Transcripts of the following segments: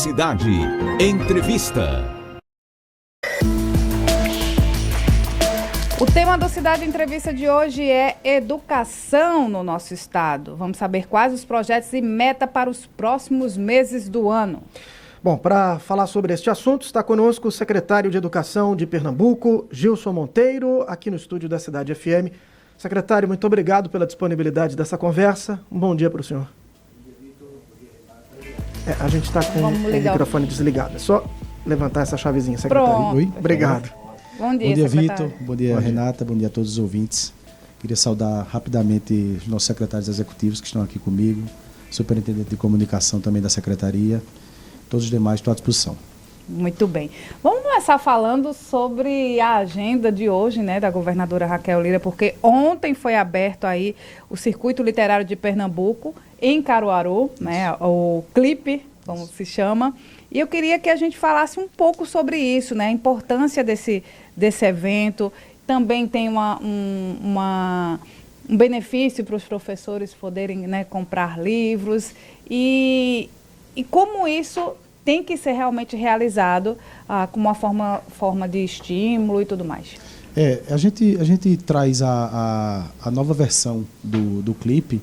Cidade Entrevista. O tema do Cidade Entrevista de hoje é educação no nosso estado. Vamos saber quais os projetos e meta para os próximos meses do ano. Bom, para falar sobre este assunto, está conosco o secretário de Educação de Pernambuco, Gilson Monteiro, aqui no estúdio da Cidade FM. Secretário, muito obrigado pela disponibilidade dessa conversa. Um bom dia para o senhor. A gente está com o microfone desligado. É só levantar essa chavezinha, secretário. Pronto. Oi? Obrigado. Bom dia, Vitor. Bom dia, Renata. Bom dia a todos os ouvintes. Queria saudar rapidamente os nossos secretários executivos que estão aqui comigo, superintendente de comunicação também da secretaria, todos os demais estão à disposição. Muito bem. Vamos começar falando sobre a agenda de hoje, né, da governadora Raquel Lira, porque ontem foi aberto aí o Circuito Literário de Pernambuco, em Caruaru, né, o CLIP, como se chama, e eu queria que a gente falasse um pouco sobre isso, né, a importância desse evento. Também tem um benefício para os professores poderem, né, comprar livros e como isso tem que ser realmente realizado com uma forma de estímulo e tudo mais. A gente traz a nova versão do clipe,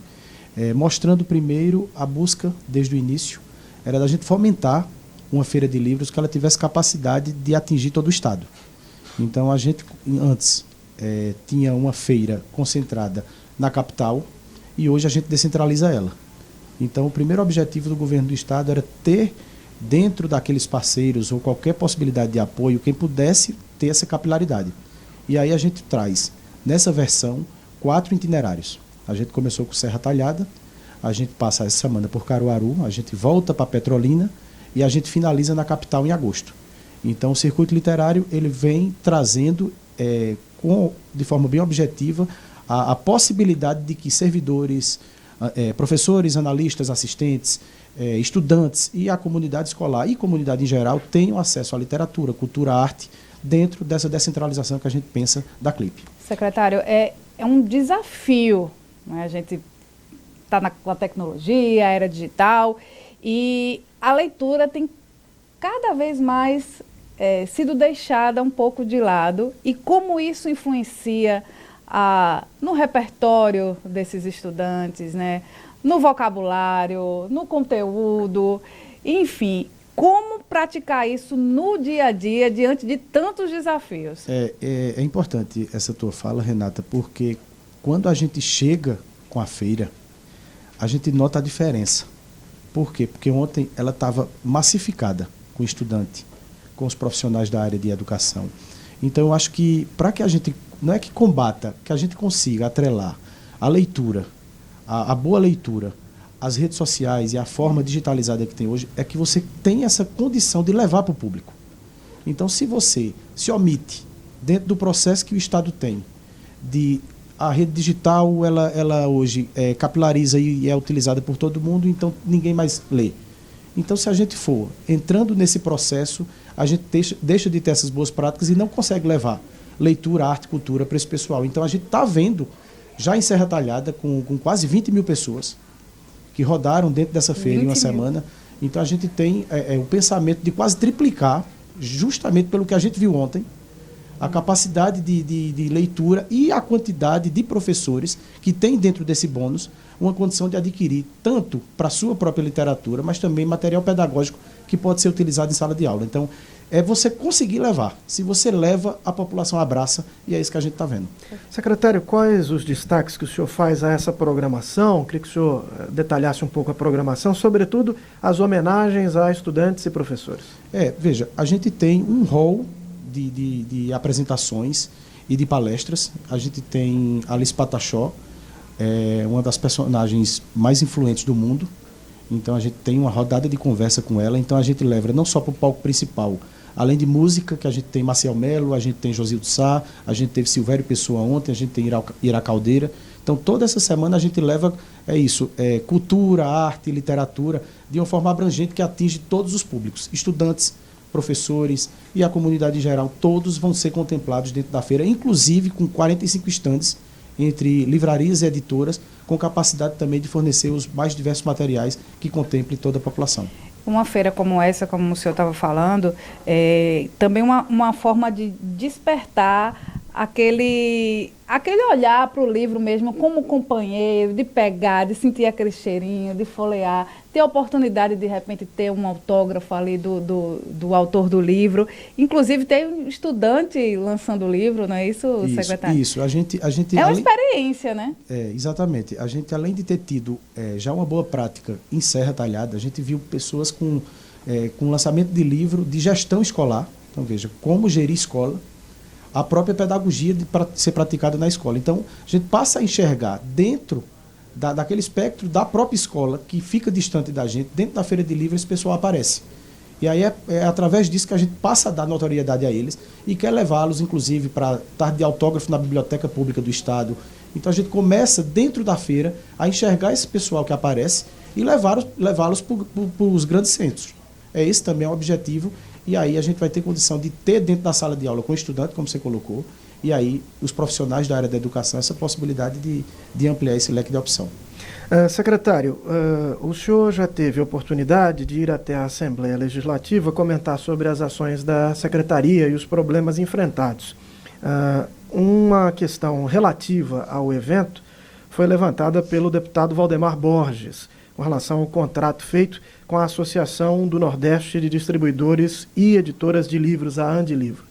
mostrando primeiro a busca desde o início, era da gente fomentar uma feira de livros que ela tivesse capacidade de atingir todo o estado. Então a gente antes tinha uma feira concentrada na capital e hoje a gente descentraliza ela. Então o primeiro objetivo do governo do estado era ter dentro daqueles parceiros ou qualquer possibilidade de apoio, quem pudesse ter essa capilaridade. E aí a gente traz, nessa versão, 4 itinerários. A gente começou com Serra Talhada, a gente passa essa semana por Caruaru, a gente volta para Petrolina e a gente finaliza na capital em agosto. Então o circuito literário ele vem trazendo, de forma bem objetiva, a possibilidade de que servidores, professores, analistas, assistentes, estudantes e a comunidade escolar e comunidade em geral tenham acesso à literatura, cultura, arte, dentro dessa descentralização que a gente pensa da CLIP. Secretário, é um desafio, né? A gente está na tecnologia, era digital, e a leitura tem cada vez mais sido deixada um pouco de lado, e como isso influencia no repertório desses estudantes, né? No vocabulário, no conteúdo, enfim, como praticar isso no dia a dia diante de tantos desafios? É importante essa tua fala, Renata, porque quando a gente chega com a feira, a gente nota a diferença. Por quê? Porque ontem ela estava massificada com o estudante, com os profissionais da área de educação. Então eu acho que para que a gente, não é que combata, que a gente consiga atrelar a leitura, a boa leitura, as redes sociais e a forma digitalizada que tem hoje, é que você tem essa condição de levar para o público. Então, se você se omite, dentro do processo que o Estado tem, a rede digital, ela hoje capilariza e é utilizada por todo mundo, então ninguém mais lê. Então, se a gente for entrando nesse processo, a gente deixa de ter essas boas práticas e não consegue levar leitura, arte, cultura para esse pessoal. Então, a gente está vendo já em Serra Talhada, com quase 20 mil pessoas que rodaram dentro dessa feira em uma semana. Então a gente tem o pensamento de quase triplicar, justamente pelo que a gente viu ontem, a capacidade de leitura e a quantidade de professores que tem dentro desse bônus uma condição de adquirir tanto para a sua própria literatura, mas também material pedagógico que pode ser utilizado em sala de aula. Então, é você conseguir levar. Se você leva, a população abraça e é isso que a gente está vendo. Secretário, quais os destaques que o senhor faz a essa programação? Queria que o senhor detalhasse um pouco a programação, sobretudo as homenagens a estudantes e professores. Veja, a gente tem um hall de apresentações e de palestras. A gente tem Alice Pataxó, uma das personagens mais influentes do mundo. Então a gente tem uma rodada de conversa com ela. Então a gente leva não só para o palco principal, além de música, que a gente tem Maciel Melo, a gente tem Josildo Sá, a gente teve Silvério Pessoa ontem, a gente tem Ira Caldeira. Então toda essa semana a gente leva cultura, arte, literatura, de uma forma abrangente que atinge todos os públicos, estudantes, professores e a comunidade em geral. Todos vão ser contemplados dentro da feira, inclusive com 45 estandes entre livrarias e editoras, com capacidade também de fornecer os mais diversos materiais que contemplem toda a população. uma feira como essa, como o senhor estava falando, também uma forma de despertar aquele olhar para o livro mesmo como companheiro, de pegar, de sentir aquele cheirinho, de folhear, ter a oportunidade de repente ter um autógrafo ali do autor do livro. Inclusive tem um estudante lançando o livro, não é isso, secretário? Isso, a gente é uma experiência, né? Exatamente. A gente, além de ter tido já uma boa prática em Serra Talhada, a gente viu pessoas com lançamento de livro de gestão escolar. Então veja, como gerir escola, a própria pedagogia de ser praticada na escola. Então, a gente passa a enxergar dentro daquele espectro da própria escola, que fica distante da gente, dentro da feira de livros, esse pessoal aparece. E aí é através disso que a gente passa a dar notoriedade a eles e quer levá-los, inclusive, para tarde de autógrafo na Biblioteca Pública do Estado. Então, a gente começa, dentro da feira, a enxergar esse pessoal que aparece e levá-los para os grandes centros. Esse também é o objetivo. E aí a gente vai ter condição de ter dentro da sala de aula com o estudante, como você colocou, e aí os profissionais da área da educação, essa possibilidade de ampliar esse leque de opção. Secretário, o senhor já teve oportunidade de ir até a Assembleia Legislativa comentar sobre as ações da Secretaria e os problemas enfrentados. Uma questão relativa ao evento foi levantada pelo deputado Valdemar Borges, com relação ao contrato feito com a Associação do Nordeste de Distribuidores e Editoras de Livros, a Andilivro.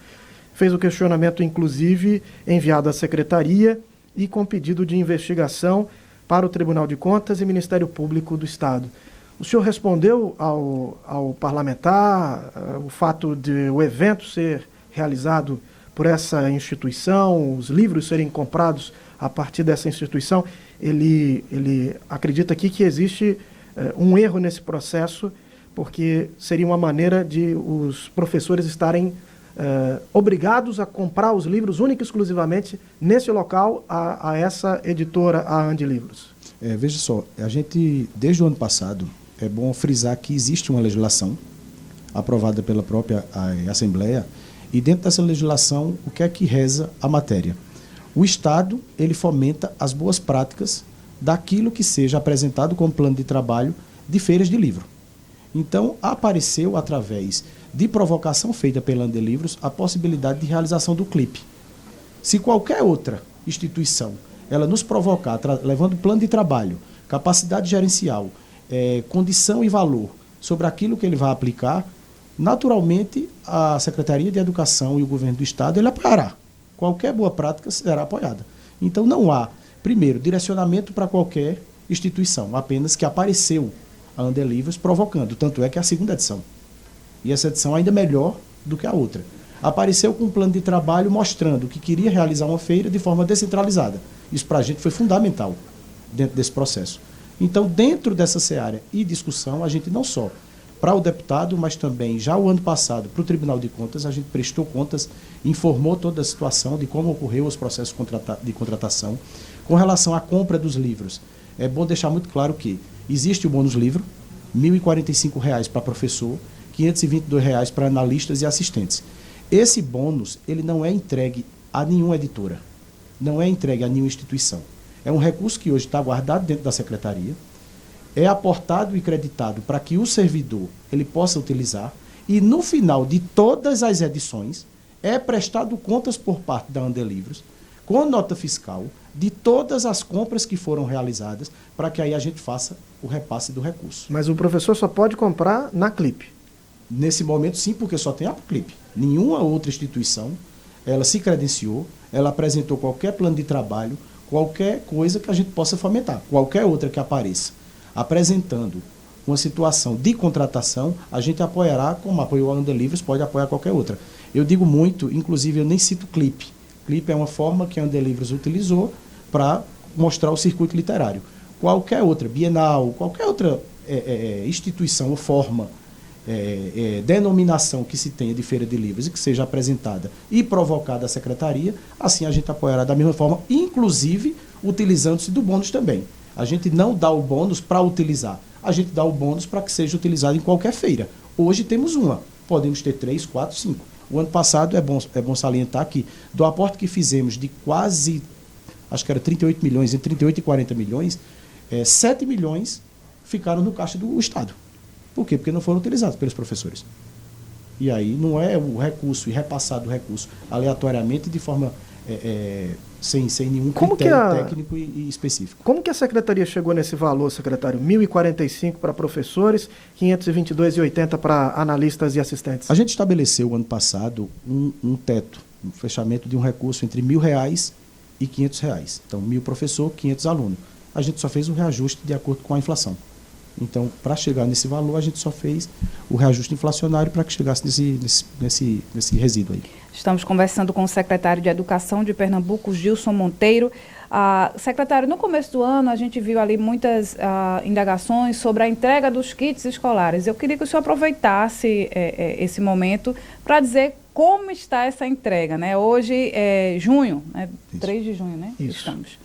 Fez o questionamento, inclusive, enviado à Secretaria e com pedido de investigação para o Tribunal de Contas e Ministério Público do Estado. O senhor respondeu ao parlamentar o fato de o evento ser realizado por essa instituição, os livros serem comprados a partir dessa instituição. Ele acredita aqui que existe um erro nesse processo, porque seria uma maneira de os professores estarem obrigados a comprar os livros única e exclusivamente nesse local a essa editora, a Andilivros. Veja só, a gente, desde o ano passado, é bom frisar que existe uma legislação aprovada pela própria Assembleia, e dentro dessa legislação, o que é que reza a matéria? O Estado, ele fomenta as boas práticas daquilo que seja apresentado como plano de trabalho de feiras de livro. Então, apareceu, através de provocação feita pela Andilivros, a possibilidade de realização do clipe. Se qualquer outra instituição, ela nos provocar, levando plano de trabalho, capacidade gerencial, condição e valor sobre aquilo que ele vai aplicar, naturalmente, a Secretaria de Educação e o Governo do Estado, ele apoiará. Qualquer boa prática será apoiada. Então, não há, primeiro, direcionamento para qualquer instituição, apenas que apareceu a Andilivros provocando. Tanto é que é a segunda edição. E essa edição ainda melhor do que a outra. Apareceu com um plano de trabalho mostrando que queria realizar uma feira de forma descentralizada. Isso para a gente foi fundamental dentro desse processo. Então, dentro dessa seara e discussão, a gente não só para o deputado, mas também já o ano passado para o Tribunal de Contas, a gente prestou contas, informou toda a situação de como ocorreu os processos de contratação. Com relação à compra dos livros, é bom deixar muito claro que existe o bônus livro, R$ 1.045 para professor, R$ 522 para analistas e assistentes. Esse bônus, ele não é entregue a nenhuma editora, não é entregue a nenhuma instituição. É um recurso que hoje está guardado dentro da Secretaria, é aportado e creditado para que o servidor ele possa utilizar, e no final de todas as edições é prestado contas por parte da Andilivros, com nota fiscal, de todas as compras que foram realizadas, para que aí a gente faça o repasse do recurso. Mas o professor só pode comprar na Clipe? Nesse momento, sim, porque só tem a Clipe. Nenhuma outra instituição, ela se credenciou, ela apresentou qualquer plano de trabalho, qualquer coisa que a gente possa fomentar, qualquer outra que apareça, apresentando uma situação de contratação, a gente apoiará, como apoiou a Andilivros, pode apoiar qualquer outra. Eu digo muito, inclusive eu nem cito Clipe. Clipe é uma forma que a Andilivros utilizou para mostrar o circuito literário. Qualquer outra, Bienal, qualquer outra instituição ou forma, denominação que se tenha de feira de livros e que seja apresentada e provocada à Secretaria, assim a gente apoiará da mesma forma, inclusive utilizando-se do bônus também. A gente não dá o bônus para utilizar, a gente dá o bônus para que seja utilizado em qualquer feira. Hoje temos uma, podemos ter 3, 4, 5. O ano passado, é bom salientar que, do aporte que fizemos de quase, acho que era 38 milhões, entre 38 e 40 milhões, 7 milhões ficaram no caixa do Estado. Por quê? Porque não foram utilizados pelos professores. E aí não é o recurso e repassado o recurso aleatoriamente de forma sem nenhum critério técnico e específico. Como que a secretaria chegou nesse valor, secretário? 1.045 para professores, 522,80 para analistas e assistentes. A gente estabeleceu ano passado um teto, um fechamento de um recurso entre R$1.000 e R$500. Então, 1.000 professor, 500 alunos. A gente só fez o reajuste de acordo com a inflação. Então, para chegar nesse valor, a gente só fez o reajuste inflacionário para que chegasse nesse resíduo aí. Estamos conversando com o secretário de Educação de Pernambuco, Gilson Monteiro. Secretário, no começo do ano a gente viu ali muitas indagações sobre a entrega dos kits escolares. Eu queria que o senhor aproveitasse esse momento para dizer como está essa entrega, né? Hoje é junho, né? 3 de junho, né? Isso. Estamos.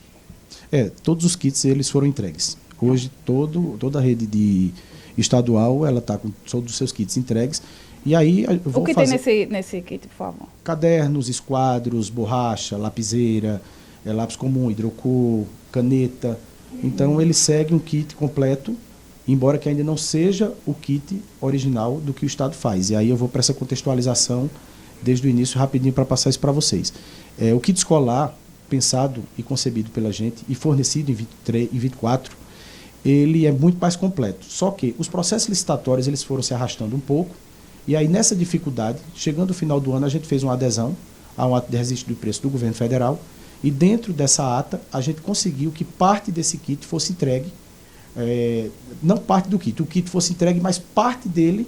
Todos os kits eles foram entregues. Hoje toda a rede estadual ela está com todos os seus kits entregues. E aí eu vou o que fazer tem nesse kit, por favor? Cadernos, esquadros, borracha, lapiseira, lápis comum, hidrocor, caneta. Então ele segue um kit completo, embora que ainda não seja o kit original do que o Estado faz. E aí eu vou para essa contextualização desde o início rapidinho para passar isso para vocês. O kit escolar, pensado e concebido pela gente e fornecido em 23 e 24, ele é muito mais completo. Só que os processos licitatórios eles foram se arrastando um pouco. E aí, nessa dificuldade, chegando ao final do ano, a gente fez uma adesão a um ato de registro de preço do governo federal. E dentro dessa ata, a gente conseguiu que parte desse kit fosse entregue, não parte do kit, o kit fosse entregue, mas parte dele.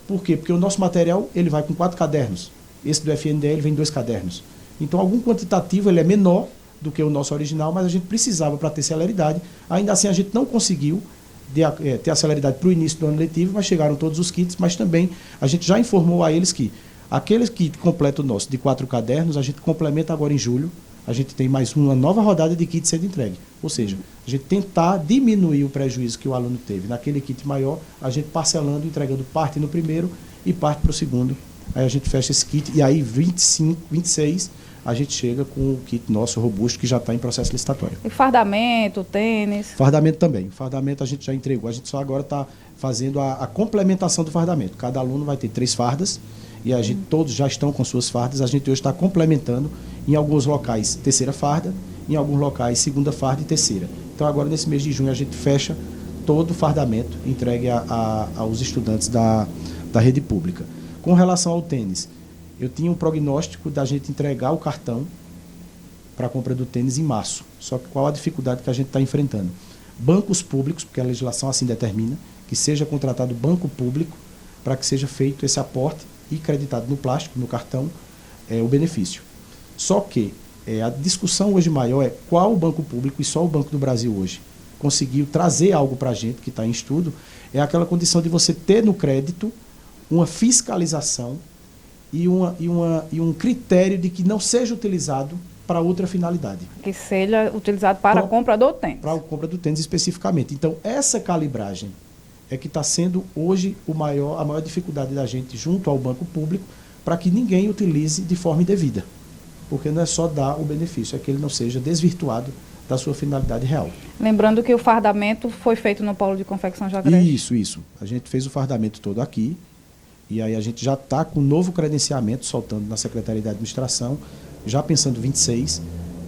Por quê? Porque o nosso material ele vai com 4 cadernos. Esse do FNDE ele vem 2 cadernos. Então, algum quantitativo ele é menor do que o nosso original, mas a gente precisava para ter celeridade. Ainda assim, a gente não conseguiu ter a celeridade para o início do ano letivo, mas chegaram todos os kits, mas também a gente já informou a eles que aquele kit completo nosso de 4 cadernos, a gente complementa agora em julho, a gente tem mais uma nova rodada de kits sendo entregue. Ou seja, a gente tentar diminuir o prejuízo que o aluno teve naquele kit maior, a gente parcelando, entregando parte no primeiro e parte para o segundo. Aí a gente fecha esse kit e aí 25, 26 a gente chega com o kit nosso robusto que já está em processo licitatório. E fardamento, tênis? Fardamento também. Fardamento a gente já entregou. A gente só agora está fazendo a complementação do fardamento. Cada aluno vai ter 3 fardas e todos já estão com suas fardas. A gente hoje está complementando em alguns locais 3ª farda, em alguns locais 2ª farda e 3ª. Então agora nesse mês de junho a gente fecha todo o fardamento entregue aos estudantes da rede pública. Com relação ao tênis, eu tinha um prognóstico da gente entregar o cartão para a compra do tênis em março. Só que qual a dificuldade que a gente está enfrentando? Bancos públicos, porque a legislação assim determina, que seja contratado banco público para que seja feito esse aporte e creditado no plástico, no cartão, o benefício. Só que a discussão hoje maior é qual o banco público, e só o Banco do Brasil hoje conseguiu trazer algo para a gente que está em estudo, é aquela condição de você ter no crédito uma fiscalização e um critério de que não seja utilizado para outra finalidade. Que seja utilizado para a compra do tênis. Para a compra do tênis especificamente. Então, essa calibragem é que está sendo hoje a maior dificuldade da gente junto ao banco público para que ninguém utilize de forma indevida. Porque não é só dar o benefício, é que ele não seja desvirtuado da sua finalidade real. Lembrando que o fardamento foi feito no Polo de Confecção Jagrete. Isso. A gente fez o fardamento todo aqui. E aí a gente já está com um novo credenciamento soltando na Secretaria de Administração, já pensando 26,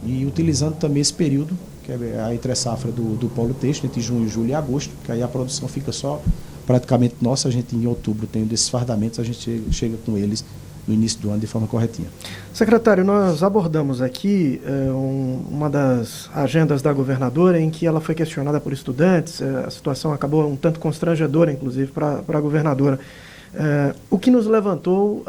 e utilizando também esse período, que é a entre-safra do polo têxtil, entre junho, julho e agosto, que aí a produção fica só praticamente nossa. A gente em outubro tem um desses fardamentos, a gente chega com eles no início do ano de forma corretinha. Secretário, nós abordamos aqui uma das agendas da governadora em que ela foi questionada por estudantes, a situação acabou um tanto constrangedora, inclusive, para a governadora. O que nos levantou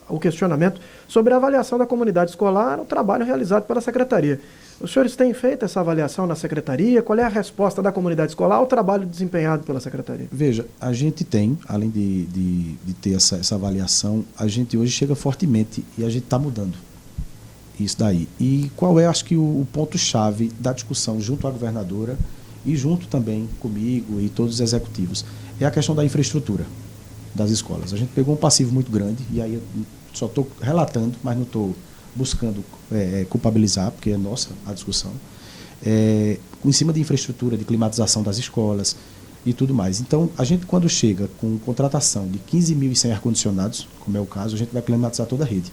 o questionamento sobre a avaliação da comunidade escolar, o trabalho realizado pela Secretaria. Os senhores têm feito essa avaliação na Secretaria? Qual é a resposta da comunidade escolar ao trabalho desempenhado pela Secretaria? Veja, a gente tem, além de ter essa avaliação, a gente hoje chega fortemente e a gente está mudando isso daí. E qual é, acho que, o ponto-chave da discussão junto à governadora e junto também comigo e todos os executivos? É a questão da infraestrutura das escolas. A gente pegou um passivo muito grande, e aí eu só estou relatando, mas não estou buscando culpabilizar, porque é nossa a discussão, em cima de infraestrutura, de climatização das escolas, e tudo mais. Então, a gente, quando chega com contratação de 15.100 ar-condicionados, como é o caso, a gente vai climatizar toda a rede.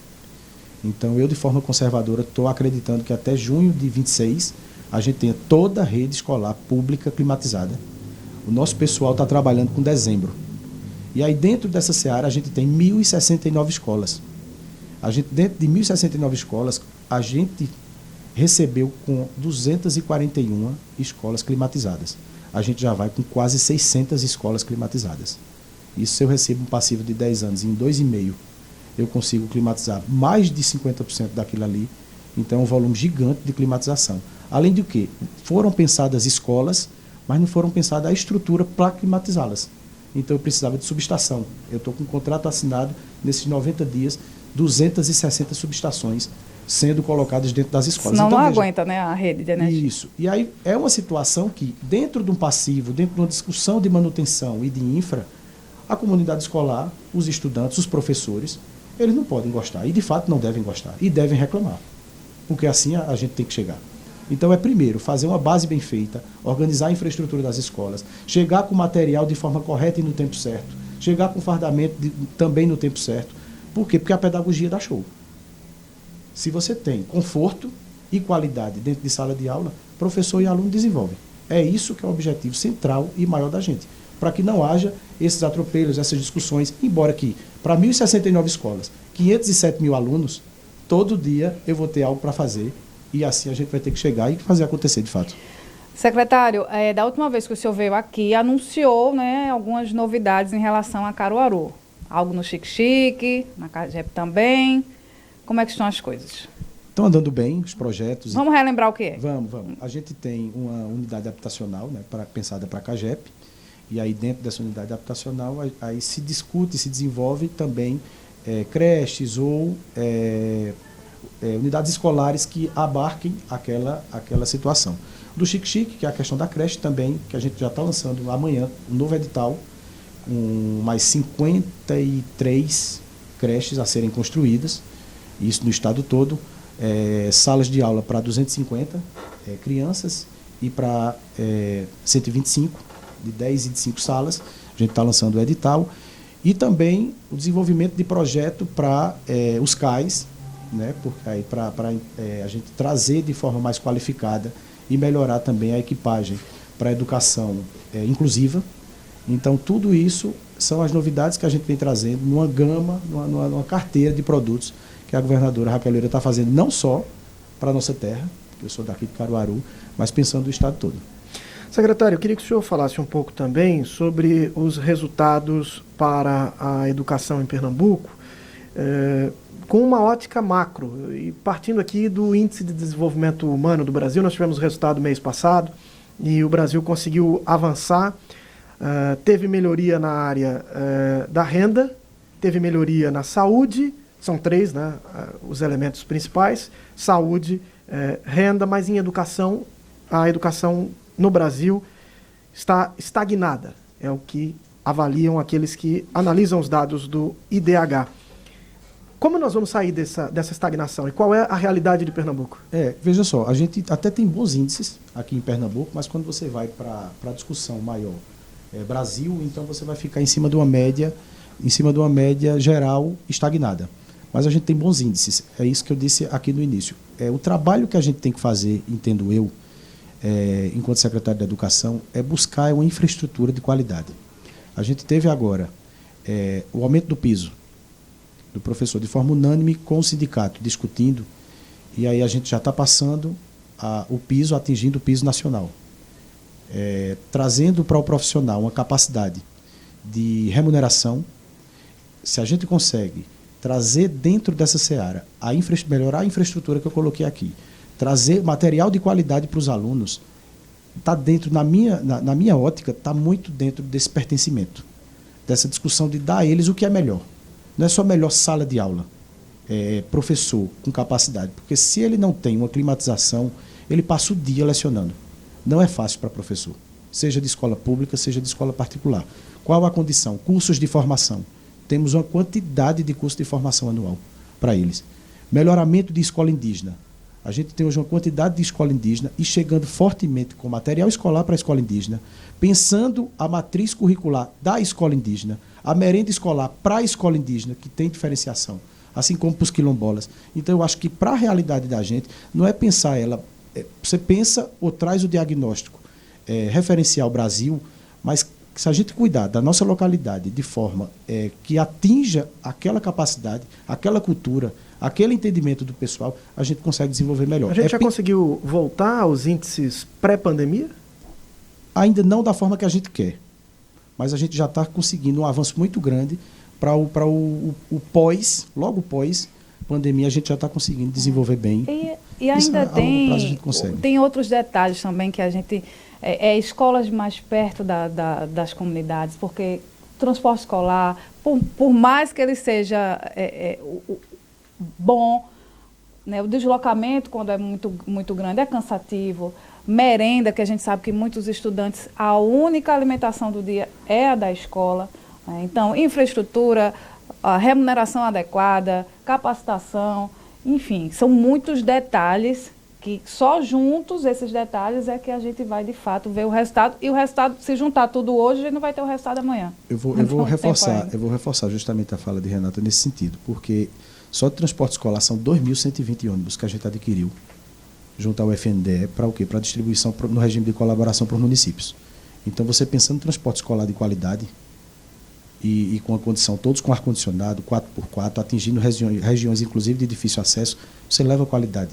Então, eu, de forma conservadora, estou acreditando que até junho de 26, a gente tenha toda a rede escolar pública climatizada. O nosso pessoal está trabalhando com dezembro. E aí, dentro dessa seara, a gente tem 1.069 escolas. Dentro de 1.069 escolas, a gente recebeu com 241 escolas climatizadas. A gente já vai com quase 600 escolas climatizadas. Isso, se eu recebo um passivo de 10 anos, em 2,5, eu consigo climatizar mais de 50% daquilo ali. Então, é um volume gigante de climatização. Além do que, foram pensadas escolas, mas não foram pensada a estrutura para climatizá-las. Então, eu precisava de subestação. Eu estou com um contrato assinado, nesses 90 dias, 260 subestações sendo colocadas dentro das escolas. Senão então, não veja, aguenta, né, a rede de energia. Isso. E aí é uma situação que, dentro de um passivo, dentro de uma discussão de manutenção e de infra, a comunidade escolar, os estudantes, os professores, eles não podem gostar. E, de fato, não devem gostar. E devem reclamar. Porque assim a gente tem que chegar. Então, é primeiro fazer uma base bem feita, organizar a infraestrutura das escolas, chegar com material de forma correta e no tempo certo, chegar com fardamento também no tempo certo. Por quê? Porque a pedagogia dá show. Se você tem conforto e qualidade dentro de sala de aula, professor e aluno desenvolvem. É isso que é o objetivo central e maior da gente. Para que não haja esses atropelos, essas discussões, embora que, para 1.069 escolas, 507 mil alunos, todo dia eu vou ter algo para fazer. E assim a gente vai ter que chegar e fazer acontecer de fato. Secretário, da última vez que o senhor veio aqui, anunciou, né, algumas novidades em relação a Caruaru. Algo no Xique-Xique, na CAGEP também. Como é que estão as coisas? Estão andando bem os projetos. Vamos relembrar o que é? Vamos. A gente tem uma unidade habitacional, né, pensada para a CAGEP. E aí dentro dessa unidade habitacional, aí se discute, se desenvolve também creches ou unidades escolares que abarquem aquela situação. Do Xique-Xique, que é a questão da creche também, que a gente já está lançando amanhã, um novo edital, com mais 53 creches a serem construídas, isso no estado todo, salas de aula para 250 crianças e para 125, de 10 e de 5 salas, a gente está lançando o edital, e também o desenvolvimento de projeto para os CAIs, né, porque aí para a gente trazer de forma mais qualificada e melhorar também a equipagem para a educação inclusiva. Então, tudo isso são as novidades que a gente vem trazendo numa gama, numa carteira de produtos que a governadora Raquel Lira está fazendo, não só para a nossa terra, que eu sou daqui de Caruaru, mas pensando no estado todo. Secretário, eu queria que o senhor falasse um pouco também sobre os resultados para a educação em Pernambuco, com uma ótica macro. E partindo aqui do Índice de Desenvolvimento Humano do Brasil, nós tivemos o resultado mês passado e o Brasil conseguiu avançar, teve melhoria na área da renda, teve melhoria na saúde, são três, né, os elementos principais, saúde, renda, mas em educação, a educação no Brasil está estagnada, é o que avaliam aqueles que analisam os dados do IDH. Como nós vamos sair dessa estagnação e qual é a realidade de Pernambuco? Veja só, a gente até tem bons índices aqui em Pernambuco, mas quando você vai para a discussão maior Brasil, então você vai ficar em cima de uma média geral estagnada. Mas a gente tem bons índices, é isso que eu disse aqui no início. O trabalho que a gente tem que fazer, entendo eu, enquanto secretário da Educação, é buscar uma infraestrutura de qualidade. A gente teve agora o aumento do piso do professor de forma unânime com o sindicato, discutindo, e aí a gente já está passando o piso, atingindo o piso nacional. Trazendo para o profissional uma capacidade de remuneração. Se a gente consegue trazer dentro dessa seara, melhorar a infraestrutura que eu coloquei aqui, trazer material de qualidade para os alunos, está dentro, na minha ótica, está muito dentro desse pertencimento, dessa discussão de dar a eles o que é melhor. Não é só melhor sala de aula, professor com capacidade, porque se ele não tem uma climatização, ele passa o dia lecionando. Não é fácil para professor, seja de escola pública, seja de escola particular. Qual a condição? Cursos de formação. Temos uma quantidade de cursos de formação anual para eles. Melhoramento de escola indígena. A gente tem hoje uma quantidade de escola indígena e chegando fortemente com material escolar para a escola indígena, pensando a matriz curricular da escola indígena, a merenda escolar para a escola indígena, que tem diferenciação, assim como para os quilombolas. Então, eu acho que para a realidade da gente, não é pensar ela... Você pensa ou traz o diagnóstico referencial Brasil, mas se a gente cuidar da nossa localidade de forma que atinja aquela capacidade, aquela cultura, aquele entendimento do pessoal, a gente consegue desenvolver melhor. A gente já conseguiu voltar aos índices pré-pandemia? Ainda não da forma que a gente quer, mas a gente já está conseguindo um avanço muito grande para o pós, logo pós pandemia, a gente já está conseguindo desenvolver bem. E ainda tem outros detalhes também que a gente... escolas mais perto das comunidades, porque transporte escolar, por mais que ele seja bom, né, o deslocamento, quando é muito, muito grande, é cansativo. Merenda, que a gente sabe que muitos estudantes, a única alimentação do dia é a da escola. Né? Então, infraestrutura, a remuneração adequada, capacitação, enfim, são muitos detalhes que só juntos, esses detalhes, é que a gente vai, de fato, ver o resultado. E o resultado, se juntar tudo hoje, a gente não vai ter o resultado amanhã. Eu vou reforçar justamente a fala de Renata nesse sentido, porque só de transporte escolar são 2.120 ônibus que a gente adquiriu junto ao FNDE para o quê? Para distribuição no regime de colaboração para os municípios. Então, você pensando em transporte escolar de qualidade e com a condição, todos com ar-condicionado, 4x4, atingindo regiões, inclusive, de difícil acesso, você leva qualidade.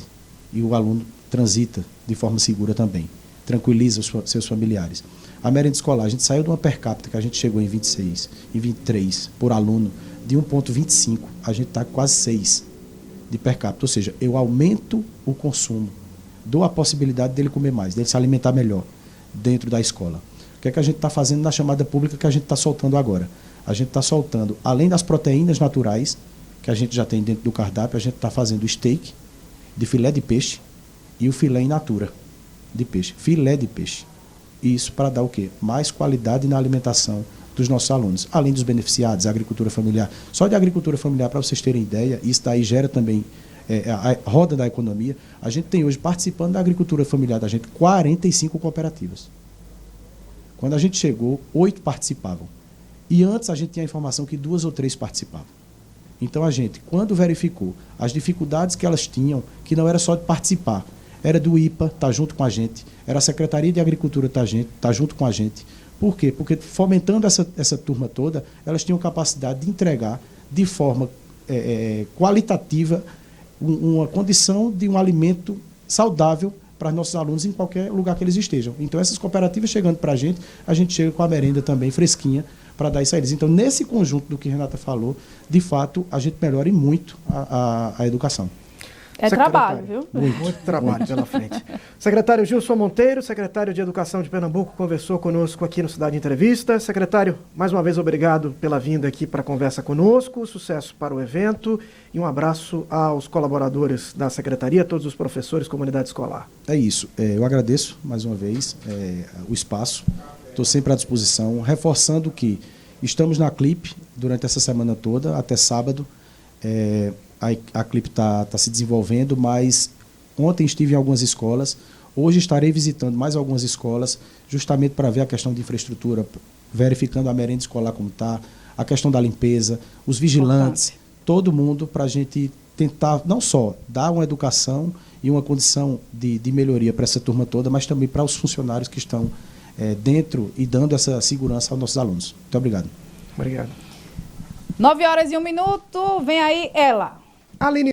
E o aluno transita de forma segura também, tranquiliza os seus familiares. A merenda escolar, a gente saiu de uma per capita que a gente chegou em 26, em 23 por aluno, de 1,25, a gente está quase 6 de per capita, ou seja, eu aumento o consumo, dou a possibilidade dele comer mais, dele se alimentar melhor dentro da escola. O que é que a gente está fazendo na chamada pública que a gente está soltando agora? A gente está soltando, além das proteínas naturais, que a gente já tem dentro do cardápio, a gente está fazendo o steak de filé de peixe e o filé in natura de peixe, filé de peixe. Isso para dar o quê? Mais qualidade na alimentação dos nossos alunos, além dos beneficiados, a agricultura familiar. Só de agricultura familiar, para vocês terem ideia, isso daí gera também a roda da economia. A gente tem hoje, participando da agricultura familiar da gente, 45 cooperativas. Quando a gente chegou, 8 participavam. E antes a gente tinha a informação que 2 ou 3 participavam. Então a gente, quando verificou as dificuldades que elas tinham, que não era só de participar, era do IPA estar junto com a gente, era a Secretaria de Agricultura estar junto com a gente. Por quê? Porque fomentando essa turma toda, elas tinham capacidade de entregar de forma qualitativa uma condição de um alimento saudável para nossos alunos em qualquer lugar que eles estejam. Então essas cooperativas chegando para a gente chega com a merenda também fresquinha para dar isso a eles. Então, nesse conjunto do que a Renata falou, de fato, a gente melhora muito a educação. É trabalho, viu? Muito trabalho pela frente. Secretário Gilson Monteiro, secretário de Educação de Pernambuco, conversou conosco aqui no Cidade Entrevista. Secretário, mais uma vez, obrigado pela vinda aqui para a conversa conosco, sucesso para o evento e um abraço aos colaboradores da Secretaria, todos os professores, comunidade escolar. É isso. Eu agradeço, mais uma vez, o espaço. Estou sempre à disposição, reforçando que estamos na CLIP durante essa semana toda, até sábado. A CLIP está se desenvolvendo, mas ontem estive em algumas escolas, hoje estarei visitando mais algumas escolas, justamente para ver a questão de infraestrutura, verificando a merenda escolar como está, a questão da limpeza, os vigilantes, todo mundo, para a gente tentar não só dar uma educação e uma condição de melhoria para essa turma toda, mas também para os funcionários que estão dentro e dando essa segurança aos nossos alunos. Muito obrigado. Obrigado. 9h01, vem aí ela. Aline